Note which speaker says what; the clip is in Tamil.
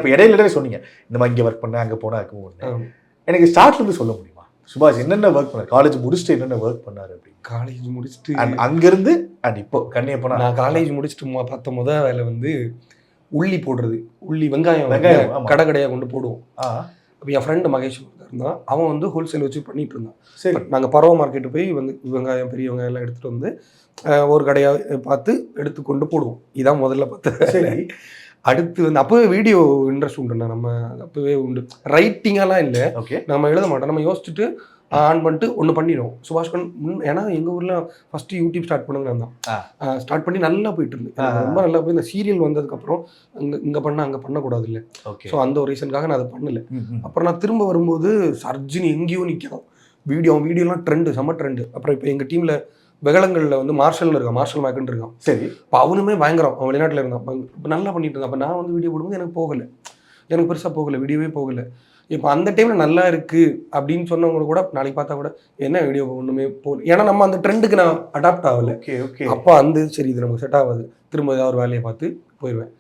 Speaker 1: இப்போ இடையில சொன்னீங்க இந்த மாதிரி இங்கே ஒர்க் பண்ண அங்கே போனால் அங்கே போனேன். எனக்கு ஸ்டார்ட்லேருந்து சொல்ல முடியுமா சுபாஷ் என்னென்ன ஒர்க் பண்ணார், காலேஜ் முடிச்சுட்டு என்னென்ன ஒர்க் பண்ணார் அப்படின்னு?
Speaker 2: காலேஜ் முடிச்சுட்டு
Speaker 1: அண்ட் அங்கேருந்து அண்ட் இப்போ கண்ணியப்பனா
Speaker 2: நான் காலேஜ் முடிச்சுட்டு பார்த்த முதல் வேலை வந்து உள்ளி போடுறது. உள்ளி வெங்காயம் கடை கடையாக கொண்டு போடுவோம். அப்போ என் ஃப்ரெண்டு மகேஷ் இருந்தான், அவன் வந்து ஹோல்சேல் வச்சு பண்ணிட்டு இருந்தான். சரி, நாங்கள் பரவ மார்க்கெட்டு போய் வந்து வெங்காயம் பெரிய வெங்காயம் எல்லாம் எடுத்துகிட்டு வந்து ஒரு கடையாக பார்த்து எடுத்து கொண்டு போடுவோம். இதான் முதல்ல பார்த்து. சரி, அடுத்து வந்து அப்போவே வீடியோ இன்ட்ரெஸ்ட் உண்டுண்ணா. நம்ம அப்போவே உண்டு. ரைட்டிங்கெல்லாம் இல்லை, ஓகே, நம்ம எழுத மாட்டோம், நம்ம யோசிச்சுட்டு ஆன் பண்ணிட்டு ஒன்று பண்ணிடுவோம். சுபாஷ் ஏன்னா எங்கள் ஊரில் ஃபஸ்ட்டு யூடியூப் ஸ்டார்ட் பண்ணுங்க நான் தான். ஸ்டார்ட் பண்ணி நல்லா போயிட்டு இருந்து ரொம்ப நல்லா போய் இந்த சீரியல் வந்ததுக்கப்புறம் இங்கே பண்ணால் அங்கே பண்ணக்கூடாது இல்லை. ஸோ அந்த ஒரு ரீசனுக்காக நான் அதை பண்ணலை. அப்புறம் நான் திரும்ப வரும்போது சர்ஜினி எங்கேயோ நிற்கிறோம். வீடியோலாம் ட்ரெண்டு, செம்ம ட்ரெண்டு. அப்புறம் இப்போ எங்கள் டீமில் வெகலங்களில் வந்து மார்ஷல்னு இருக்கான், மார்ஷல் மேக்குன்னு இருக்கான். சரி, இப்போ அவனுமே பயங்கரம், அவன் வெளிநாட்டில் இருந்தான், இப்போ நல்லா பண்ணிட்டு இருந்தான். அப்போ நான் வந்து வீடியோ போடும்போது எனக்கு போகலை, எனக்கு பெருசாக போகலை, வீடியோவே போகலை. இப்போ அந்த டைமில் நல்லா இருக்குது அப்படின்னு சொன்னவங்க கூட நாளைக்கு பார்த்தா கூட என்ன வீடியோ ஒன்றுமே போகல. ஏன்னா நம்ம அந்த ட்ரெண்டுக்கு நான் அடாப்ட் ஆகலை. Okay okay. அப்போ அந்த சரி இது நமக்கு செட் ஆகாது, திரும்ப ஏதாவது ஒரு வேலையை பார்த்து போயிடுவேன்.